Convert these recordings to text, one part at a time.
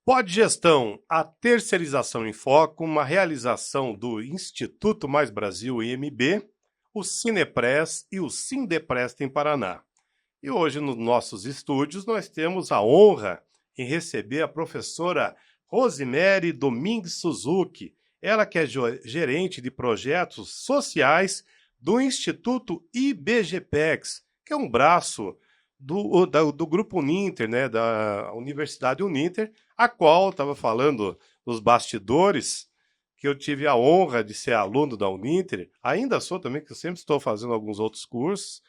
Podgestão, a terceirização em foco, uma realização do Instituto Mais Brasil IMB, o Cinepress e o Sindeprest em Paraná. E hoje nos nossos estúdios nós temos a honra em receber a professora Rosemary Domingues Suzuki, ela que é gerente de projetos sociais do Instituto IBGPEX, que é um braço do Grupo Uninter, né, da Universidade Uninter, a qual estava falando nos bastidores, que eu tive a honra de ser aluno da Uninter, ainda sou também, que eu sempre estou fazendo alguns outros cursos,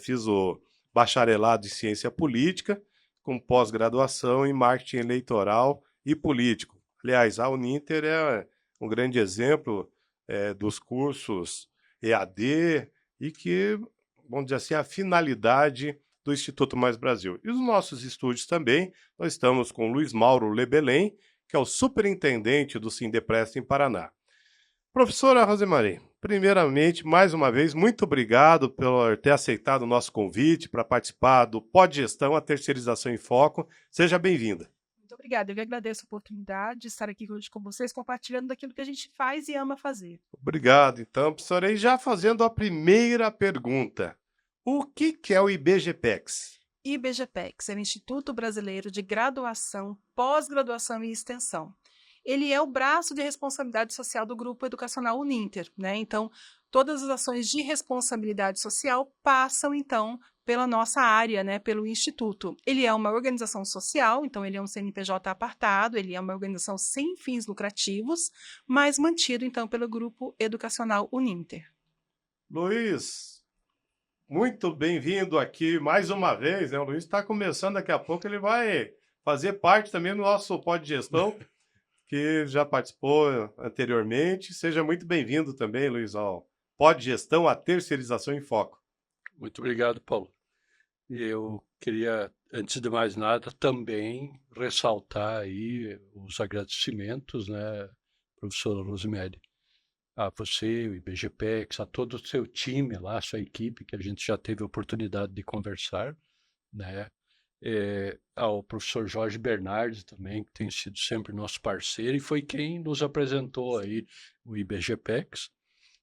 fiz o bacharelado em ciência política, com pós-graduação em marketing eleitoral e político. Aliás, a Uninter é um grande exemplo dos cursos EAD e que, vamos dizer assim, a finalidade do Instituto Mais Brasil. E os nossos estúdios também, nós estamos com o Luiz Mauro Lebelém, que é o superintendente do Sindeprest em Paraná. Professora Rosemary, primeiramente, mais uma vez, muito obrigado por ter aceitado o nosso convite para participar do Podgestão, a terceirização em foco. Seja bem-vinda. Muito obrigada, eu que agradeço a oportunidade de estar aqui hoje com vocês, compartilhando daquilo que a gente faz e ama fazer. Obrigado, então, professora. E já fazendo a primeira pergunta, o que é o IBGPEX? IBGPEX é o Instituto Brasileiro de Graduação, Pós-Graduação e Extensão. Ele é o braço de responsabilidade social do Grupo Educacional Uninter, né? Então, todas as ações de responsabilidade social passam, então, pela nossa área, né? Pelo Instituto. Ele é uma organização social, então ele é um CNPJ apartado, ele é uma organização sem fins lucrativos, mas mantido, então, pelo Grupo Educacional Uninter. Luiz, muito bem-vindo aqui mais uma vez, né? O Luiz está começando, daqui a pouco ele vai fazer parte também do nosso Podgestão, que já participou anteriormente. Seja muito bem-vindo também, Luiz, ao Podgestão, a terceirização em foco. Muito obrigado, Paulo. E eu queria, antes de mais nada, também ressaltar aí os agradecimentos, né, professora Rosemary, a você, o IBGPEX, a todo o seu time lá, a sua equipe, que a gente já teve a oportunidade de conversar, né, ao professor Jorge Bernardes também, que tem sido sempre nosso parceiro e foi quem nos apresentou aí o IBGPEX.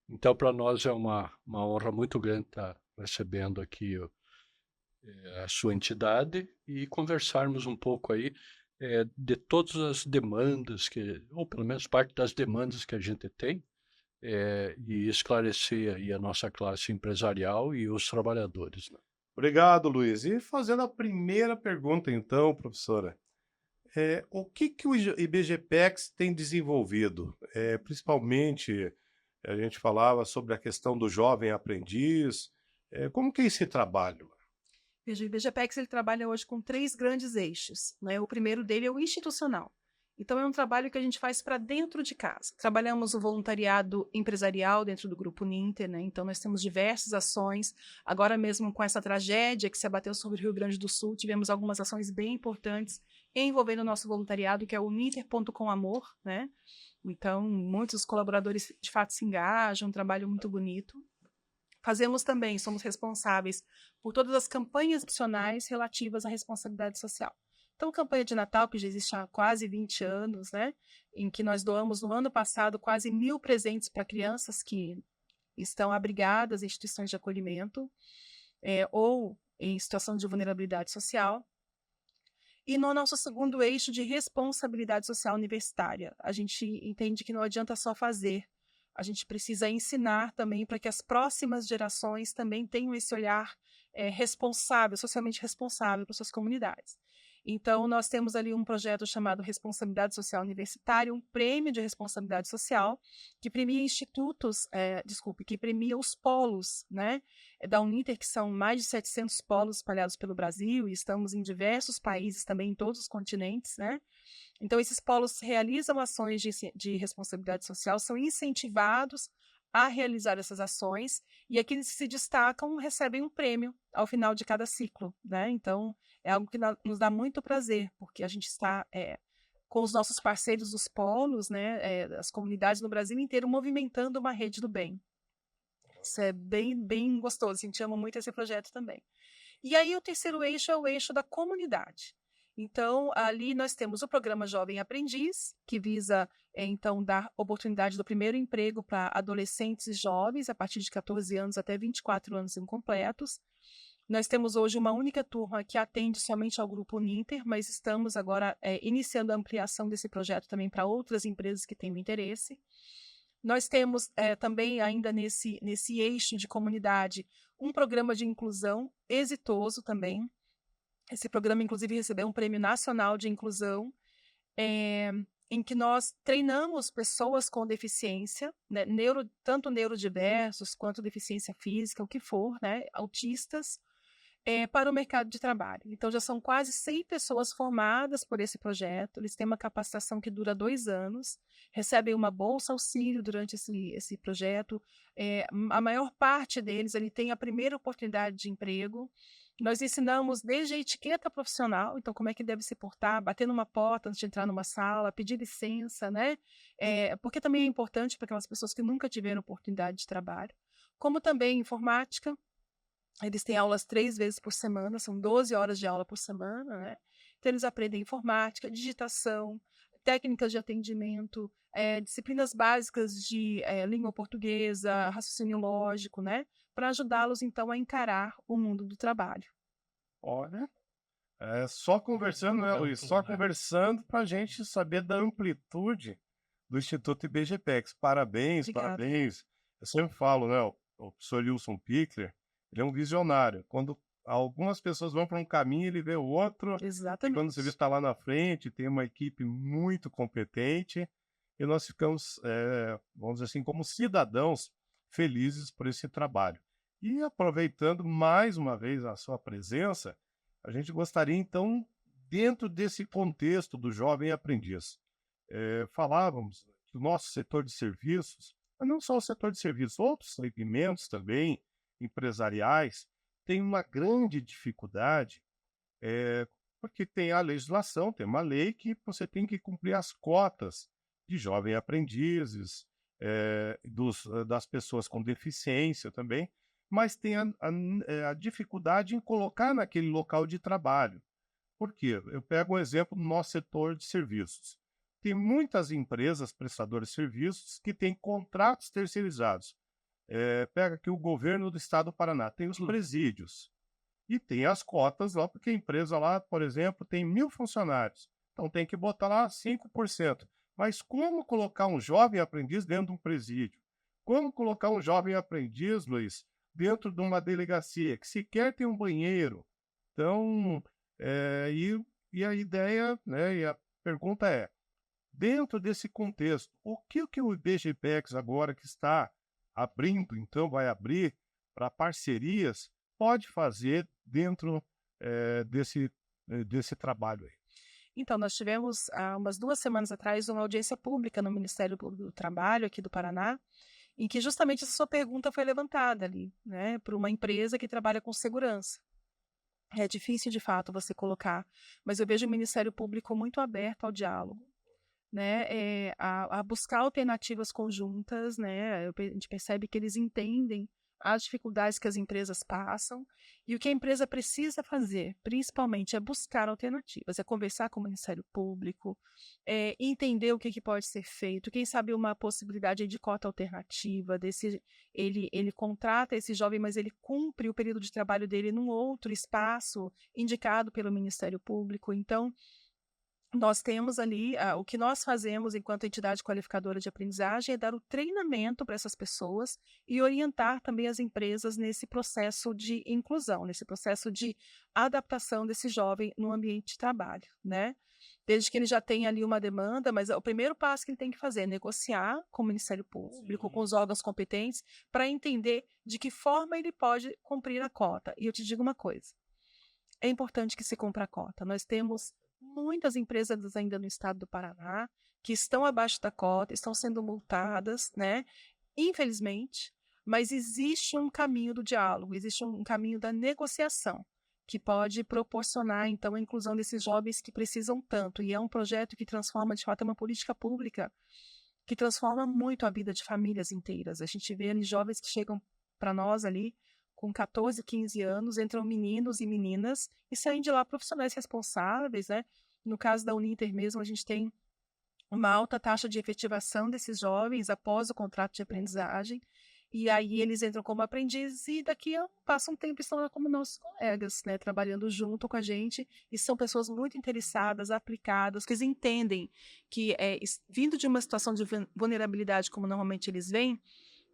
Então, para nós é uma honra muito grande estar recebendo aqui a sua entidade e conversarmos um pouco aí de todas as demandas, ou pelo menos parte das demandas que a gente tem, e esclarecer aí a nossa classe empresarial e os trabalhadores, né? Obrigado, Luiz. E fazendo a primeira pergunta, então, professora, o que o IBGPEX tem desenvolvido? Principalmente, a gente falava sobre a questão do jovem aprendiz. Como que é esse trabalho? Veja, o IBGPEX ele trabalha hoje com 3 grandes eixos, né? O primeiro dele é o institucional. Então, é um trabalho que a gente faz para dentro de casa. Trabalhamos o voluntariado empresarial dentro do Grupo Ninter, né? Então, nós temos diversas ações. Agora mesmo, com essa tragédia que se abateu sobre o Rio Grande do Sul, tivemos algumas ações bem importantes envolvendo o nosso voluntariado, que é o Ninter.com.amor, né? Então, muitos colaboradores, de fato, se engajam, um trabalho muito bonito. Fazemos também, somos responsáveis por todas as campanhas nacionais relativas à responsabilidade social. Então, campanha de Natal, que já existe há quase 20 anos, né, em que nós doamos no ano passado quase 1.000 presentes para crianças que estão abrigadas em instituições de acolhimento ou em situação de vulnerabilidade social. E no nosso segundo eixo de responsabilidade social universitária, a gente entende que não adianta só fazer, a gente precisa ensinar também para que as próximas gerações também tenham esse olhar responsável, socialmente responsável para suas comunidades. Então, nós temos ali um projeto chamado Responsabilidade Social Universitária, um prêmio de responsabilidade social, que premia institutos, que premia os polos, né, da Uninter, que são mais de 700 polos espalhados pelo Brasil, e estamos em diversos países também, em todos os continentes, né? Então, esses polos realizam ações de responsabilidade social, são incentivados a realizar essas ações, e aqueles que se destacam recebem um prêmio ao final de cada ciclo, né? Então, é algo que nos dá muito prazer, porque a gente está com os nossos parceiros dos polos, né, as comunidades no Brasil inteiro, movimentando uma rede do bem. Isso é bem, bem gostoso, a gente ama muito esse projeto também. E aí o terceiro eixo é o eixo da comunidade. Então, ali nós temos o programa Jovem Aprendiz, que visa, então, dar oportunidade do primeiro emprego para adolescentes e jovens, a partir de 14 anos até 24 anos incompletos. Nós temos hoje uma única turma que atende somente ao grupo Uninter, mas estamos agora iniciando a ampliação desse projeto também para outras empresas que tenham interesse. Nós temos também, ainda nesse eixo de comunidade, um programa de inclusão exitoso também. Esse programa, inclusive, recebeu um Prêmio Nacional de Inclusão, em que nós treinamos pessoas com deficiência, né, tanto neurodiversos quanto deficiência física, o que for, né, autistas, para o mercado de trabalho. Então, já são quase 100 pessoas formadas por esse projeto. Eles têm uma capacitação que dura 2 anos, recebem uma bolsa auxílio durante esse projeto. A maior parte deles ele tem a primeira oportunidade de emprego. Nós ensinamos desde a etiqueta profissional, então como é que deve se portar, bater numa porta antes de entrar numa sala, pedir licença, né? Porque também é importante para aquelas pessoas que nunca tiveram oportunidade de trabalho. Como também informática. Eles têm aulas 3 vezes por semana, são 12 horas de aula por semana, né? Então, eles aprendem informática, digitação, técnicas de atendimento, disciplinas básicas de língua portuguesa, raciocínio lógico, né? Para ajudá-los, então, a encarar o mundo do trabalho. Olha, só conversando, né, Luiz? Só conversando para a gente saber da amplitude do Instituto IBGPEX. Parabéns, Obrigada. parabéns. Eu sempre falo, né? O professor Wilson Pickler, ele é um visionário. Quando algumas pessoas vão para um caminho, ele vê o outro. E Exatamente. quando você vê está lá na frente, tem uma equipe muito competente. E nós ficamos, vamos dizer assim, como cidadãos felizes por esse trabalho. E aproveitando mais uma vez a sua presença, a gente gostaria, então, dentro desse contexto do jovem aprendiz, falávamos do nosso setor de serviços, mas não só o setor de serviços, outros segmentos também, empresariais, têm uma grande dificuldade, porque tem a legislação, tem uma lei que você tem que cumprir as cotas de jovens aprendizes, das pessoas com deficiência também, mas tem a dificuldade em colocar naquele local de trabalho. Por quê? Eu pego um exemplo do nosso setor de serviços. Tem muitas empresas prestadoras de serviços que têm contratos terceirizados. Pega aqui o governo do estado do Paraná, tem os presídios e tem as cotas lá, porque a empresa lá, por exemplo, tem 1.000 funcionários, então tem que botar lá 5%. Mas como colocar um jovem aprendiz dentro de um presídio? Como colocar um jovem aprendiz, Luiz, dentro de uma delegacia que sequer tem um banheiro? Então, e a ideia, né, e a pergunta é, dentro desse contexto, o que o IBGPEX agora que está abrindo, então vai abrir para parcerias, pode fazer dentro desse trabalho aí? Então, nós tivemos, há umas 2 semanas atrás, uma audiência pública no Ministério Público do Trabalho, aqui do Paraná, em que justamente essa sua pergunta foi levantada ali, né, por uma empresa que trabalha com segurança. É difícil, de fato, você colocar, mas eu vejo o Ministério Público muito aberto ao diálogo, né, a buscar alternativas conjuntas, né, a gente percebe que eles entendem as dificuldades que as empresas passam, e o que a empresa precisa fazer, principalmente, é buscar alternativas, é conversar com o Ministério Público, entender o que pode ser feito, quem sabe uma possibilidade de cota alternativa, ele contrata esse jovem, mas ele cumpre o período de trabalho dele num outro espaço indicado pelo Ministério Público. Então, nós temos ali, o que nós fazemos enquanto entidade qualificadora de aprendizagem é dar o treinamento para essas pessoas e orientar também as empresas nesse processo de inclusão, nesse processo de adaptação desse jovem no ambiente de trabalho, né? Desde que ele já tenha ali uma demanda, mas o primeiro passo que ele tem que fazer é negociar com o Ministério Público, com os órgãos competentes, para entender de que forma ele pode cumprir a cota. E eu te digo uma coisa, é importante que se cumpra a cota. Nós temos muitas empresas ainda no estado do Paraná que estão abaixo da cota, estão sendo multadas, né? Infelizmente, mas existe um caminho do diálogo, existe um caminho da negociação que pode proporcionar, então, a inclusão desses jovens que precisam tanto. E é um projeto que transforma, de fato, é uma política pública que transforma muito a vida de famílias inteiras. A gente vê ali jovens que chegam para nós ali com 14, 15 anos, entram meninos e meninas e saem de lá profissionais responsáveis, né? No caso da Uninter mesmo, a gente tem uma alta taxa de efetivação desses jovens após o contrato de aprendizagem, e aí eles entram como aprendizes e passa um tempo estão lá como nossos colegas, né, trabalhando junto com a gente, e são pessoas muito interessadas, aplicadas, que eles entendem que, vindo de uma situação de vulnerabilidade, como normalmente eles vêm,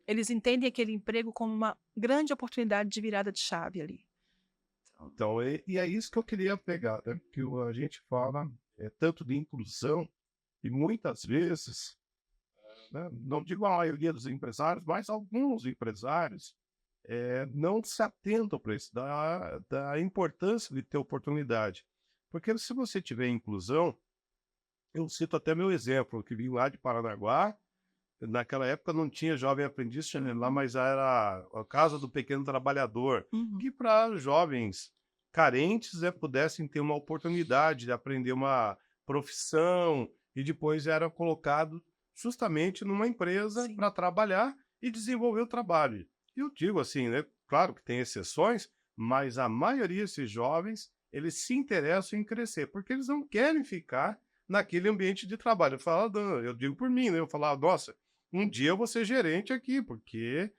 eles entendem aquele emprego como uma grande oportunidade de virada de chave ali. Então, e é isso que eu queria pegar, né? Que a gente fala tanto de inclusão, e muitas vezes, né, não digo a maioria dos empresários, mas alguns empresários não se atentam para isso, da importância de ter oportunidade. Porque se você tiver inclusão, eu cito até meu exemplo, que vim lá de Paranaguá, naquela época não tinha jovem aprendiz, tinha lá, mas era a Casa do Pequeno Trabalhador, que para jovens carentes pudessem ter uma oportunidade de aprender uma profissão e depois era colocado justamente numa empresa para trabalhar e desenvolver o trabalho. E eu digo assim, né? Claro que tem exceções, mas a maioria desses jovens, eles se interessam em crescer, porque eles não querem ficar naquele ambiente de trabalho. Eu digo por mim, né? Eu falava, nossa, um dia eu vou ser gerente aqui, porque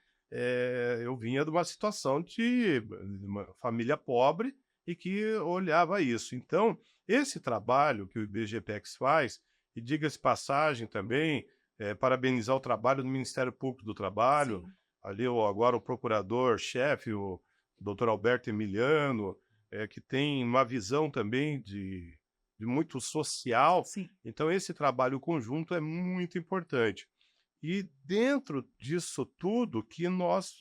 eu vinha de uma situação de uma família pobre e que olhava isso. Então, esse trabalho que o IBGPEX faz, e diga-se passagem também, parabenizar o trabalho do Ministério Público do Trabalho, Sim. ali agora o procurador-chefe, o doutor Alberto Emiliano, que tem uma visão também de muito social. Sim. Então, esse trabalho conjunto é muito importante. E dentro disso tudo que nós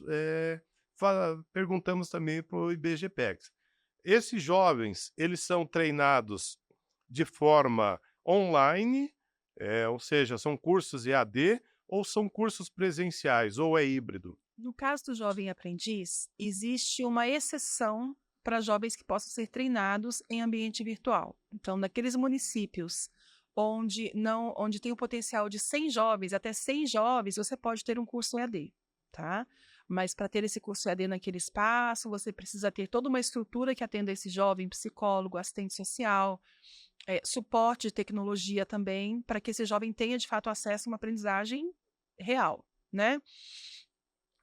perguntamos também para o IBGPEX. Esses jovens, eles são treinados de forma online, ou seja, são cursos EAD, ou são cursos presenciais, ou é híbrido? No caso do jovem aprendiz, existe uma exceção para jovens que possam ser treinados em ambiente virtual. Então, naqueles municípios onde tem o potencial de 100 jovens, até 100 jovens, você pode ter um curso EAD, tá? Mas para ter esse curso EAD naquele espaço, você precisa ter toda uma estrutura que atenda esse jovem, psicólogo, assistente social, suporte de tecnologia também, para que esse jovem tenha, de fato, acesso a uma aprendizagem real, né?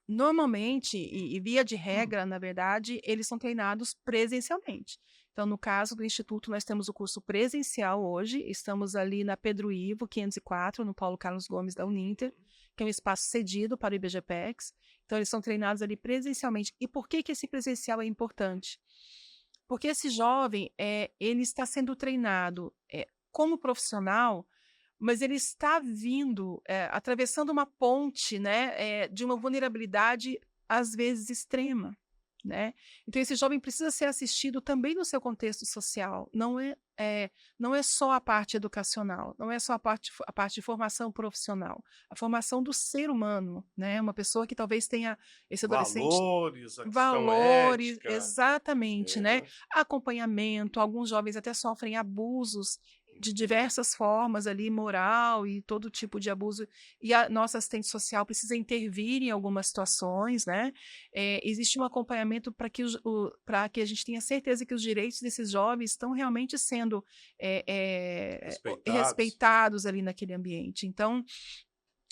Normalmente, e via de regra, na verdade, eles são treinados presencialmente. Então, no caso do Instituto, nós temos o curso presencial hoje, estamos ali na Pedro Ivo, 504, no Paulo Carlos Gomes da Uninter, que é um espaço cedido para o IBGPEX. Então, eles são treinados ali presencialmente. E por que esse presencial é importante? Porque esse jovem, ele está sendo treinado como profissional, mas ele está vindo, atravessando uma ponte, né, de uma vulnerabilidade, às vezes, extrema, né? Então, esse jovem precisa ser assistido também no seu contexto social. Não é só a parte educacional, não é só a parte de formação profissional, a formação do ser humano, né? Uma pessoa que talvez tenha esse adolescente... Valores, a questão Valores, ética. exatamente, né? Acompanhamento, alguns jovens até sofrem abusos de diversas formas ali, moral e todo tipo de abuso, e a nossa assistente social precisa intervir em algumas situações, né? Existe um acompanhamento para que a gente tenha certeza que os direitos desses jovens estão realmente sendo respeitados ali naquele ambiente. Então,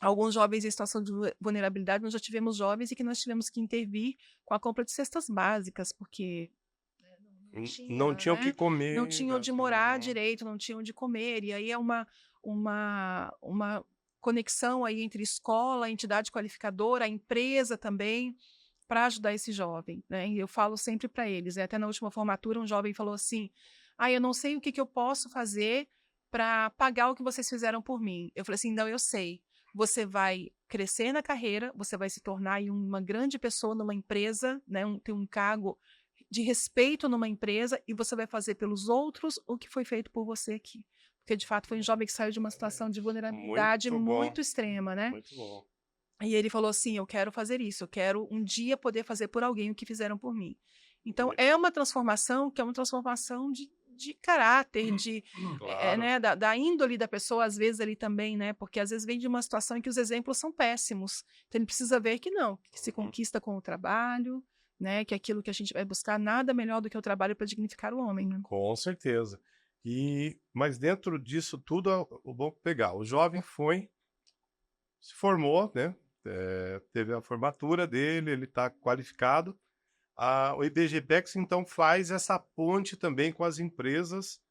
alguns jovens em situação de vulnerabilidade, nós já tivemos jovens e que nós tivemos que intervir com a compra de cestas básicas, porque não tinham o né? que comer. Não tinham onde morar direito, não tinham onde comer. E aí é uma conexão aí entre escola, a entidade qualificadora, a empresa também, para ajudar esse jovem, né? E eu falo sempre para eles, até na última formatura um jovem falou assim, eu não sei o que eu posso fazer para pagar o que vocês fizeram por mim. Eu falei assim, não, eu sei. Você vai crescer na carreira, você vai se tornar uma grande pessoa numa empresa, né? Ter um cargo de respeito numa empresa, e você vai fazer pelos outros o que foi feito por você aqui. Porque, de fato, foi um jovem que saiu de uma situação de vulnerabilidade muito extrema, né? Muito bom. E ele falou assim, eu quero fazer isso, eu quero um dia poder fazer por alguém o que fizeram por mim. Então, é uma transformação que é uma transformação de caráter, Claro. né, da índole da pessoa, às vezes, ali também, né? Porque, às vezes, vem de uma situação em que os exemplos são péssimos. Então, ele precisa ver que não, que se conquista com o trabalho, né? Que é aquilo que a gente vai buscar, nada melhor do que o trabalho para dignificar o homem, né? Com certeza. Mas dentro disso tudo, o bom pegar. O jovem se formou, né? Teve a formatura dele, ele está qualificado. O IBGPEX, então, faz essa ponte também com as empresas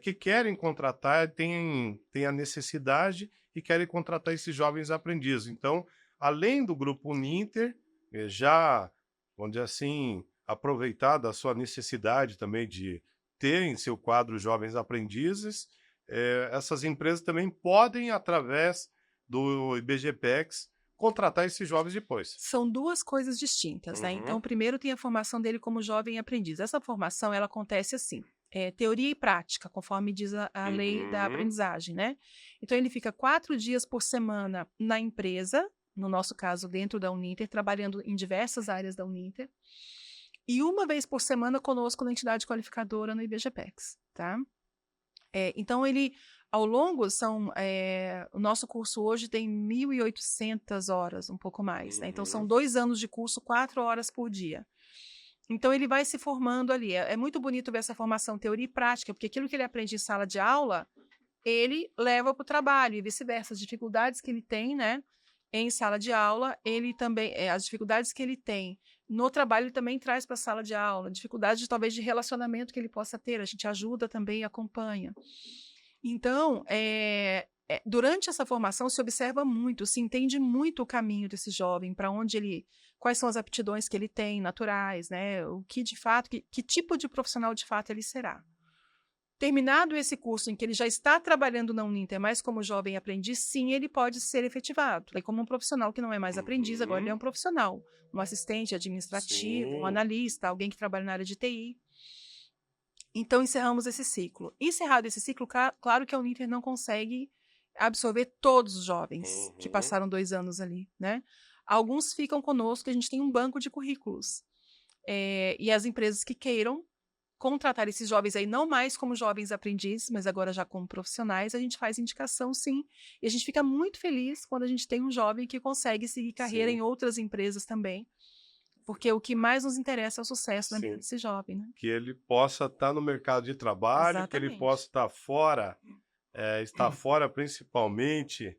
que querem contratar, têm a necessidade e querem contratar esses jovens aprendizes. Então, além do Grupo Uninter, já, vamos dizer assim, aproveitar da sua necessidade também de ter em seu quadro jovens aprendizes, essas empresas também podem, através do IBGPEX, contratar esses jovens depois. São duas coisas distintas, né? Então, primeiro tem a formação dele como jovem aprendiz. Essa formação, ela acontece assim, teoria e prática, conforme diz a lei da aprendizagem, né? Então, ele fica 4 dias por semana na empresa, no nosso caso, dentro da Uninter, trabalhando em diversas áreas da Uninter, e uma vez por semana conosco na entidade qualificadora no IBGPEX, tá? Então, ele, ao longo, o nosso curso hoje tem 1.800 horas, um pouco mais, né? Então, são 2 anos de curso, 4 horas por dia. Então, ele vai se formando ali. É muito bonito ver essa formação teoria e prática, porque aquilo que ele aprende em sala de aula, ele leva para o trabalho, e vice-versa. As dificuldades que ele tem, né, em sala de aula, ele também, as dificuldades que ele tem no trabalho, ele também traz para a sala de aula. Dificuldades, talvez, de relacionamento que ele possa ter, a gente ajuda também e acompanha. Então, durante essa formação se observa muito, se entende muito o caminho desse jovem, para onde ele, quais são as aptidões que ele tem, naturais, né? O que de fato, que tipo de profissional de fato ele será. Terminado esse curso em que ele já está trabalhando na Uninter, mas como jovem aprendiz, sim, ele pode ser efetivado. É como um profissional que não é mais aprendiz, agora ele é um profissional, um assistente administrativo, um analista, alguém que trabalha na área de TI. Então, encerramos esse ciclo. Encerrado esse ciclo, claro que a Uninter não consegue absorver todos os jovens que passaram 2 anos ali, né? Alguns ficam conosco, a gente tem um banco de currículos. E as empresas que queiram contratar esses jovens aí, não mais como jovens aprendizes, mas agora já como profissionais, a gente faz indicação, sim. E a gente fica muito feliz quando a gente tem um jovem que consegue seguir carreira em outras empresas também, porque o que mais nos interessa é o sucesso da vida desse jovem, né? Que ele possa estar no mercado de trabalho, Exatamente. que ele possa estar fora principalmente,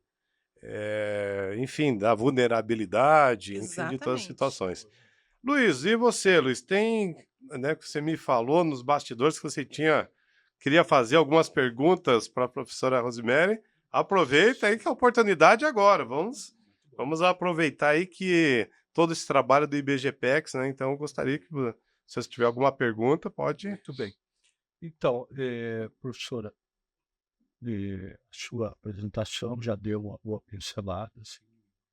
enfim, da vulnerabilidade, enfim, de todas as Exatamente. situações. Luiz, e você, Luiz? Né, que você me falou nos bastidores que você queria fazer algumas perguntas para a professora Rosemary. Aproveita aí que a oportunidade é agora. Vamos aproveitar aí que todo esse trabalho do IBGPEX, né? Então, eu gostaria que se você tiver alguma pergunta, pode. Muito bem. Então, professora, a sua apresentação já deu uma boa pincelada, assim,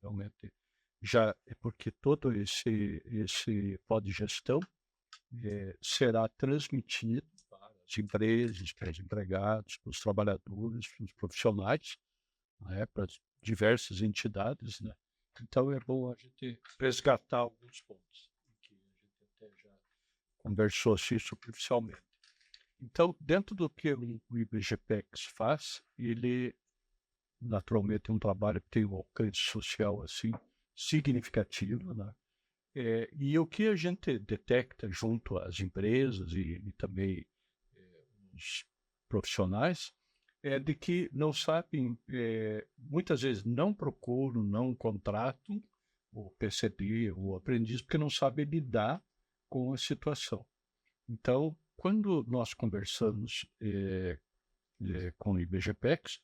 realmente. Já é porque todo esse pó de gestão será transmitido para as empresas, para os empregados, para os trabalhadores, para os profissionais, né, para as diversas entidades, né? Então é bom a gente resgatar alguns pontos que a gente até já conversou assim superficialmente. Então, dentro do que o IBGPEX faz, ele naturalmente é um trabalho que tem um alcance social assim significativo, né? E o que a gente detecta junto às empresas e também os profissionais é de que não sabem, muitas vezes não procuram, não contratam o PCD, o aprendiz, porque não sabem lidar com a situação. Então, quando nós conversamos com o IBGPEX,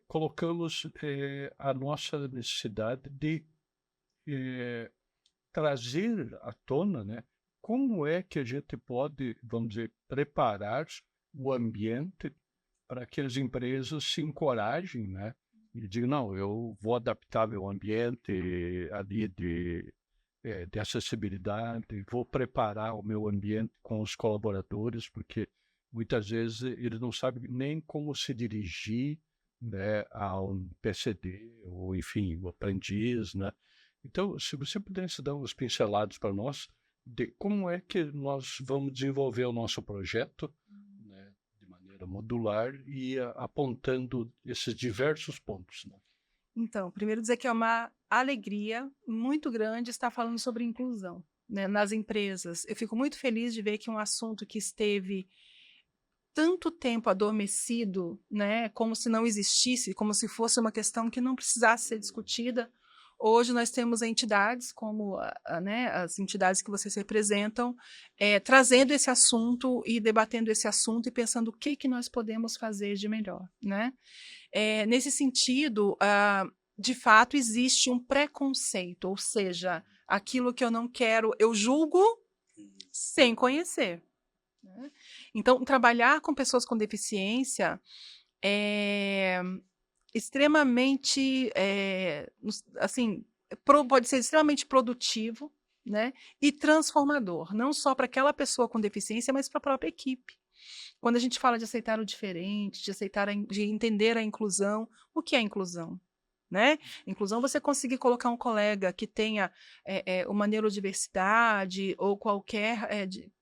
colocamos a nossa necessidade de trazer à tona, né, como é que a gente pode, vamos dizer, preparar o ambiente para que as empresas se encorajem, né, e digam, não, eu vou adaptar meu ambiente ali de acessibilidade, vou preparar o meu ambiente com os colaboradores, porque muitas vezes eles não sabem nem como se dirigir, né, a um PCD, ou enfim, o aprendiz, né? Então, se você pudesse dar uns pincelados para nós de como é que nós vamos desenvolver o nosso projeto, né, de maneira modular e apontando esses diversos pontos, né? Então, primeiro dizer que é uma alegria muito grande estar falando sobre inclusão, né, nas empresas. Eu fico muito feliz de ver que um assunto que esteve tanto tempo adormecido, né, como se não existisse, como se fosse uma questão que não precisasse ser discutida. Hoje nós temos entidades como né, as entidades que vocês representam, trazendo esse assunto e debatendo esse assunto e pensando o que nós podemos fazer de melhor, né? Nesse sentido, de fato, existe um preconceito, ou seja, aquilo que eu não quero, eu julgo sem conhecer, né? Então, trabalhar com pessoas com deficiência é extremamente, assim, pode ser extremamente produtivo, né? E transformador, não só para aquela pessoa com deficiência, mas para a própria equipe. Quando a gente fala de aceitar o diferente, de entender a inclusão, o que é inclusão? Né? Inclusão, você conseguir colocar um colega que tenha uma neurodiversidade ou qualquer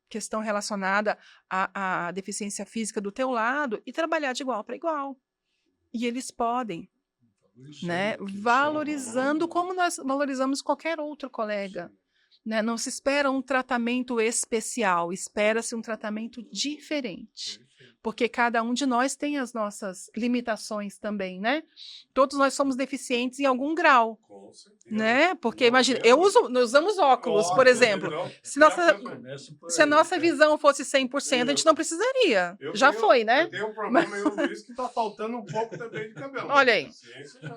questão relacionada à deficiência física do teu lado e trabalhar de igual para igual. E eles podem, né? Valorizando como nós valorizamos qualquer outro colega. Né? Não se espera um tratamento especial, espera-se um tratamento diferente. Porque cada um de nós tem as nossas limitações também, né? Todos nós somos deficientes em algum grau. Com certeza. Né? Porque, imagina, nós usamos óculos, por exemplo. Se a nossa visão fosse 100%, a gente não precisaria. Já foi, né? Eu tenho um problema, eu Luiz, que está faltando um pouco também de cabelo. Olha aí.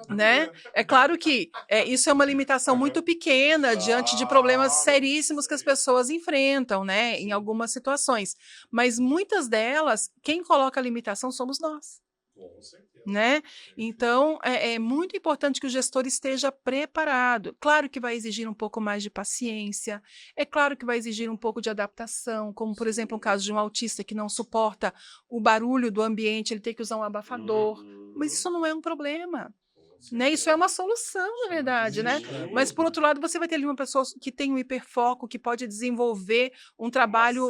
Né? É claro que isso é uma limitação muito pequena diante de problemas seríssimos que as pessoas enfrentam, né? Em algumas situações. Mas muitas delas, quem coloca a limitação somos nós. Com certeza. Né? Então, é muito importante que o gestor esteja preparado. Claro que vai exigir um pouco mais de paciência, é claro que vai exigir um pouco de adaptação, como, por exemplo, um caso de um autista que não suporta o barulho do ambiente, ele tem que usar um abafador. Mas isso não é um problema. Né? Isso é uma solução, na verdade, né? Mas, por outro lado, você vai ter ali uma pessoa que tem um hiperfoco, que pode desenvolver um trabalho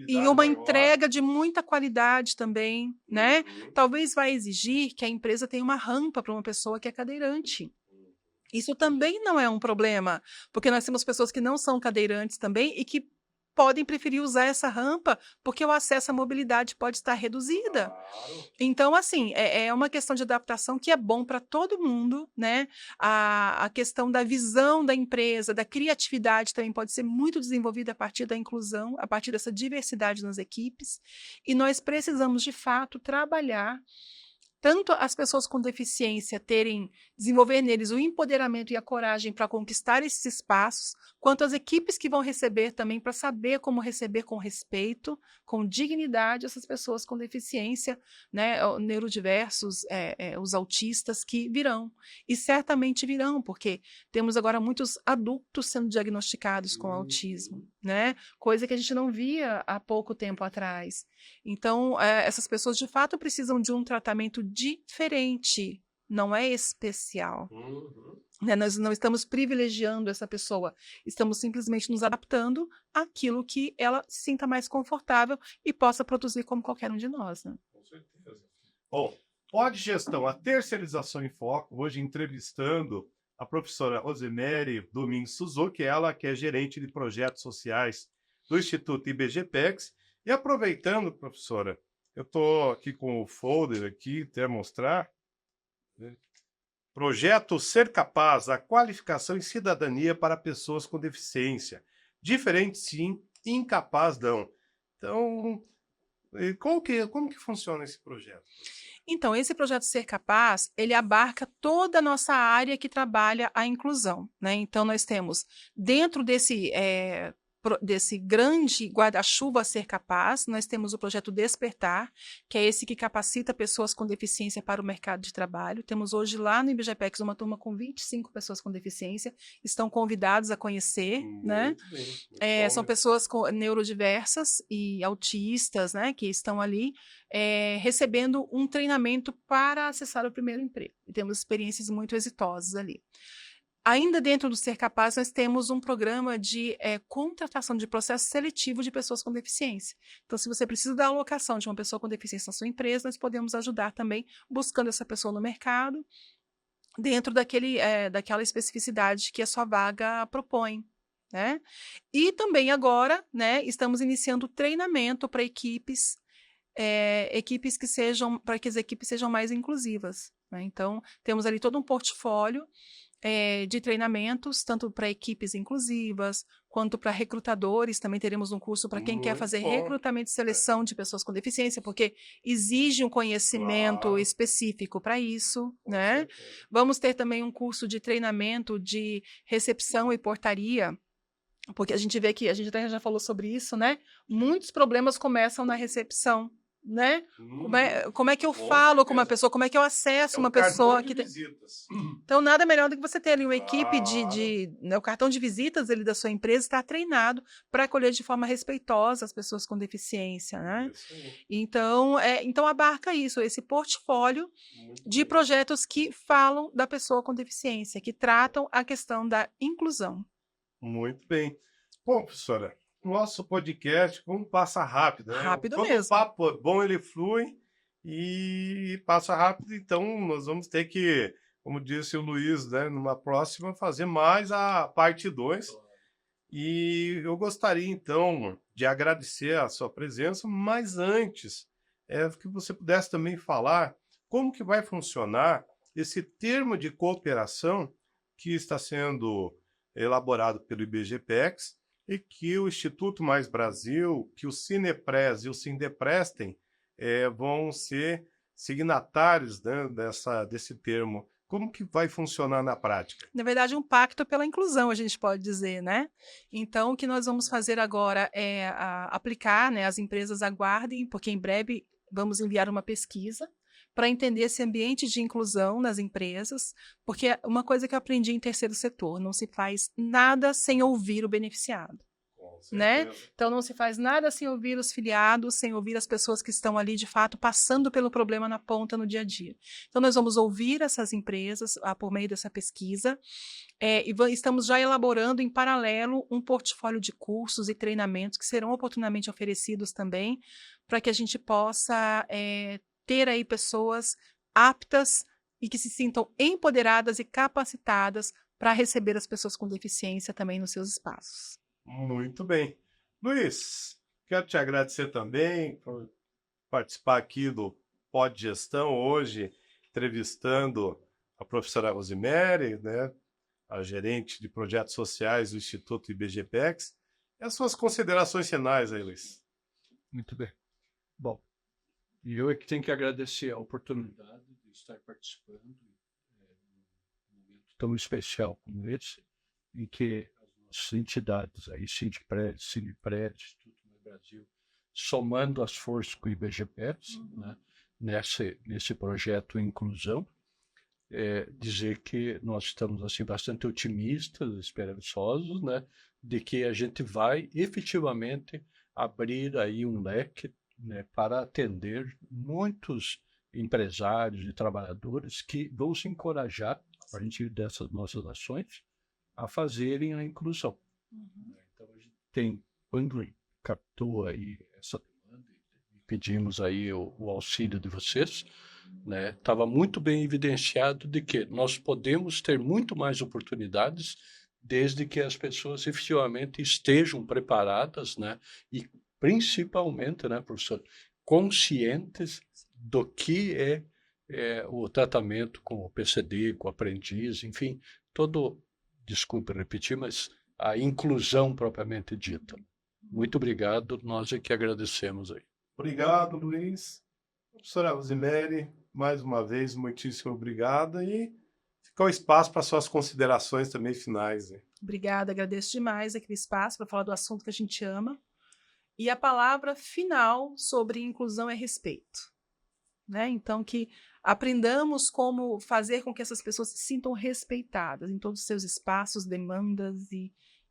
e uma entrega de muita qualidade também, né? Talvez vai exigir que a empresa tenha uma rampa para uma pessoa que é cadeirante. Isso também não é um problema, porque nós temos pessoas que não são cadeirantes também e que podem preferir usar essa rampa porque o acesso à mobilidade pode estar reduzida. Claro. Então, assim, é uma questão de adaptação que é bom para todo mundo, né? A questão da visão da empresa, da criatividade também pode ser muito desenvolvida a partir da inclusão, a partir dessa diversidade nas equipes. E nós precisamos, de fato, trabalhar tanto as pessoas com deficiência desenvolver neles o empoderamento e a coragem para conquistar esses espaços, quanto as equipes que vão receber também para saber como receber com respeito, com dignidade essas pessoas com deficiência, né, neurodiversos, os autistas que virão. E certamente virão, porque temos agora muitos adultos sendo diagnosticados com autismo, né, coisa que a gente não via há pouco tempo atrás. Então, essas pessoas de fato precisam de um tratamento diferente, não é especial. Né? Nós não estamos privilegiando essa pessoa, estamos simplesmente nos adaptando àquilo que ela se sinta mais confortável e possa produzir como qualquer um de nós. Né? Com certeza. Bom, Pod Gestão, a terceirização em foco, hoje entrevistando a professora Rosemary Domingues Suzuki, ela que é gerente de projetos sociais do Instituto IBGPEX. E aproveitando, professora, eu estou aqui com o folder aqui, até mostrar. Né? Projeto Ser Capaz, a qualificação em cidadania para pessoas com deficiência. Diferente sim, incapaz não. Então, como que funciona esse projeto? Então, esse projeto Ser Capaz, ele abarca toda a nossa área que trabalha a inclusão. Né? Então, nós temos, dentro desse grande guarda-chuva Ser Capaz, nós temos o projeto Despertar, que é esse que capacita pessoas com deficiência para o mercado de trabalho. Temos hoje lá no IBGPEX uma turma com 25 pessoas com deficiência, estão convidados a conhecer, né? São pessoas neurodiversas e autistas, né, que estão ali recebendo um treinamento para acessar o primeiro emprego. E temos experiências muito exitosas ali. Ainda dentro do Ser Capaz, nós temos um programa de contratação de processo seletivo de pessoas com deficiência. Então, se você precisa da alocação de uma pessoa com deficiência na sua empresa, nós podemos ajudar também buscando essa pessoa no mercado, dentro daquela especificidade que a sua vaga propõe. né? E também agora, né, estamos iniciando treinamento para equipes que sejam, para que as equipes sejam mais inclusivas, né? Então, temos ali todo um portfólio de treinamentos, tanto para equipes inclusivas, quanto para recrutadores. Também teremos um curso para quem quer Muito fazer bom. recrutamento e seleção de pessoas com deficiência, porque exige um conhecimento Claro. específico para isso, Com né? certeza. Vamos ter também um curso de treinamento de recepção e portaria, porque a gente vê que, a gente até já falou sobre isso, né? Muitos problemas começam na recepção, né? Como é que eu Com falo com uma certeza. pessoa? Como é que eu acesso É uma o cartão pessoa de que tem... visitas. Então, nada melhor do que você ter ali uma equipe Claro. né, o cartão de visitas ali da sua empresa está treinado para acolher de forma respeitosa as pessoas com deficiência, né? Isso aí. Então abarca isso, esse portfólio Muito de bem. projetos que falam da pessoa com deficiência, que tratam a questão da inclusão. Muito bem. Bom, professora, nosso podcast, como passa rápido, né? Rápido Quando o mesmo. papo é bom, ele flui e passa rápido, então nós vamos ter que, como disse o Luiz, né, numa próxima, fazer mais a parte 2. E eu gostaria, então, de agradecer a sua presença, mas antes, que você pudesse também falar como que vai funcionar esse termo de cooperação que está sendo elaborado pelo IBGPEX e que o Instituto Mais Brasil, que o Cinepres e o Sindeprestem vão ser signatários, né, desse termo. Como que vai funcionar na prática? Na verdade, um pacto pela inclusão, a gente pode dizer, né? Então, o que nós vamos fazer agora é aplicar, né? As empresas aguardem, porque em breve vamos enviar uma pesquisa para entender esse ambiente de inclusão nas empresas, porque uma coisa que eu aprendi em terceiro setor, não se faz nada sem ouvir o beneficiado. Né? Então não se faz nada sem ouvir os filiados, sem ouvir as pessoas que estão ali de fato passando pelo problema na ponta no dia a dia. Então nós vamos ouvir essas empresas por meio dessa pesquisa estamos já elaborando em paralelo um portfólio de cursos e treinamentos que serão oportunamente oferecidos também para que a gente possa ter aí pessoas aptas e que se sintam empoderadas e capacitadas para receber as pessoas com deficiência também nos seus espaços. Muito bem. Luiz, quero te agradecer também por participar aqui do Pod Gestão hoje, entrevistando a professora Rosemary, né, a gerente de projetos sociais do Instituto IBGPEX. E as suas considerações finais aí, Luiz? Muito bem. Bom, eu é que tenho que agradecer a oportunidade de estar participando num momento tão especial como esse, em que as entidades aí, Sindipred, Instituto Mais Brasil, somando as forças com o IBGPEX, né, nesse projeto Inclusão, dizer que nós estamos assim bastante otimistas, esperançosos, né, de que a gente vai efetivamente abrir aí um leque, né, para atender muitos empresários e trabalhadores que vão se encorajar, a partir dessas nossas ações, a fazerem a inclusão. Então, a gente tem, quando captou aí essa demanda, e pedimos aí o auxílio de vocês, né, estava muito bem evidenciado de que nós podemos ter muito mais oportunidades desde que as pessoas efetivamente estejam preparadas, né, e principalmente, né, professor, conscientes do que é o tratamento com o PCD, com o aprendiz, enfim, desculpe repetir, mas a inclusão propriamente dita. Muito obrigado, nós é que agradecemos aí. Obrigado, Luiz. Professora Rosemary, mais uma vez, muitíssimo obrigada e fica o espaço para suas considerações também finais. Hein? Obrigada, agradeço demais aquele espaço para falar do assunto que a gente ama. E a palavra final sobre inclusão é respeito. Né? Então, que aprendamos como fazer com que essas pessoas se sintam respeitadas em todos os seus espaços, demandas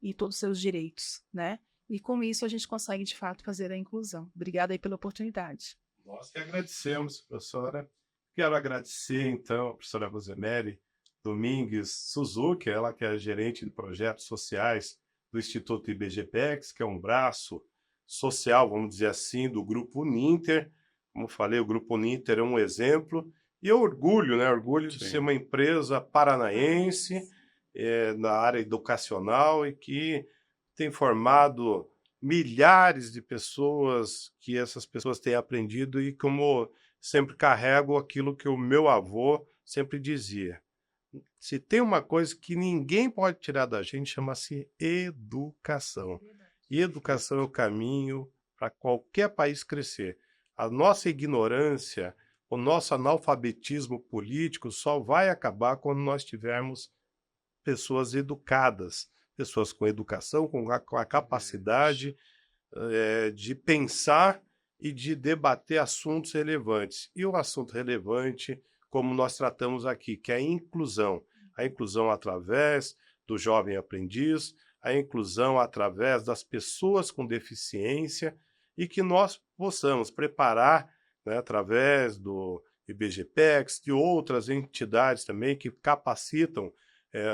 e todos os seus direitos, né? E com isso a gente consegue, de fato, fazer a inclusão. Obrigada aí pela oportunidade. Nós que agradecemos, professora. Quero agradecer, então, a professora Rosemary Domingues Suzuki, ela que é gerente de projetos sociais do Instituto IBGPEX, que é um braço social, vamos dizer assim, do Grupo Uninter. Como falei, o Grupo Uninter é um exemplo. E eu orgulho, né? Orgulho de ser uma empresa paranaense na área educacional e que tem formado milhares de pessoas, que essas pessoas têm aprendido, e como sempre carrego aquilo que o meu avô sempre dizia: se tem uma coisa que ninguém pode tirar da gente, chama-se educação. E educação é o caminho para qualquer país crescer. A nossa ignorância, o nosso analfabetismo político só vai acabar quando nós tivermos pessoas educadas, pessoas com educação, com a capacidade de pensar e de debater assuntos relevantes. E o assunto relevante, como nós tratamos aqui, que é a inclusão através do jovem aprendiz, a inclusão através das pessoas com deficiência, e que nós possamos preparar, né, através do IBGPEX, de outras entidades também que capacitam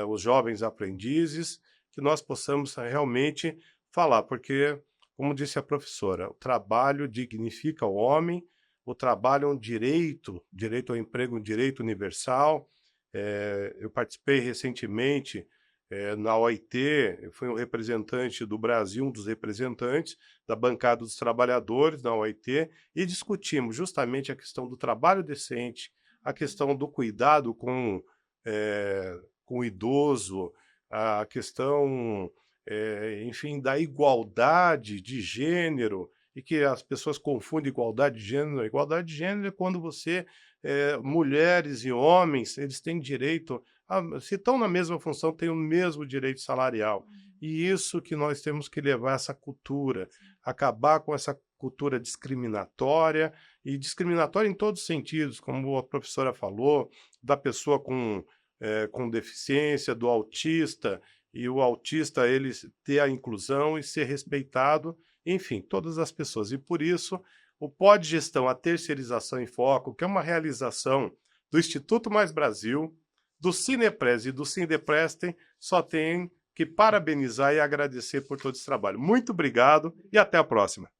os jovens aprendizes, que nós possamos realmente falar, porque, como disse a professora, o trabalho dignifica o homem, o trabalho é um direito ao emprego, um direito universal. Eu participei recentemente na OIT, eu fui um representante do Brasil, um dos representantes da bancada dos trabalhadores da OIT, e discutimos justamente a questão do trabalho decente, a questão do cuidado com o idoso, a questão, enfim, da igualdade de gênero, e que as pessoas confundem igualdade de gênero. Igualdade de gênero é quando você, mulheres e homens, eles têm direito, se estão na mesma função, têm o mesmo direito salarial. E isso que nós temos que levar essa cultura, acabar com essa cultura discriminatória, e discriminatória em todos os sentidos, como a professora falou, da pessoa com deficiência, do autista, e o autista ele ter a inclusão e ser respeitado, enfim, todas as pessoas. E por isso, o Podgestão, a terceirização em foco, que é uma realização do Instituto Mais Brasil, do Cinepres e do Sindeprestem, só tem que parabenizar e agradecer por todo esse trabalho. Muito obrigado e até a próxima.